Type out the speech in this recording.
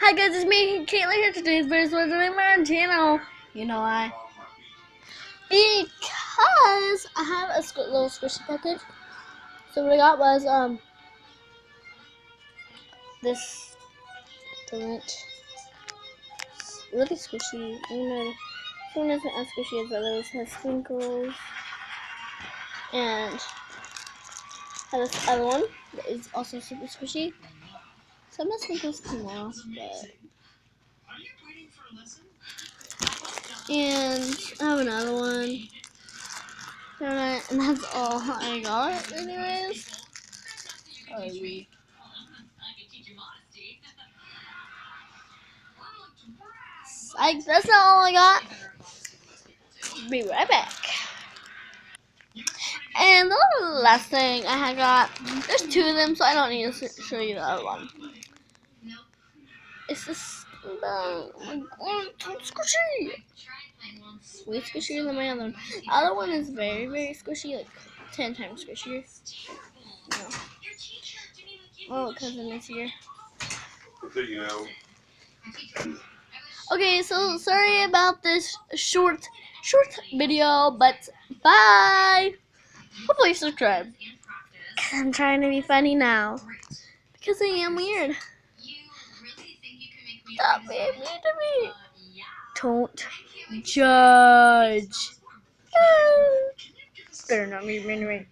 Hi guys, it's me, Caitlin here. Today's video is doing my channel. You know why? Because I have a little squishy package. So what I got was this donut. Really squishy. And then this one isn't as squishy as others. It has sprinkles. And I have this other one that is also super squishy. Some of the sprinkles come off, but and I have another one. Donut, and that's all I got, anyways. Sorry. That's not all I got. Be right back. And the last thing I had got, there's two of them, so I don't need to show you the other one. It's this, oh my god, it's so squishy. Way squishier than my other one. The other one is very, very squishy, like 10 times squishier. No. Oh, cousin is here. You know. Okay, so sorry about this short video, but bye. Hopefully subscribe. I'm trying to be funny now. Because I am weird. Stop being mean to me. Don't judge. Better not be mean to me.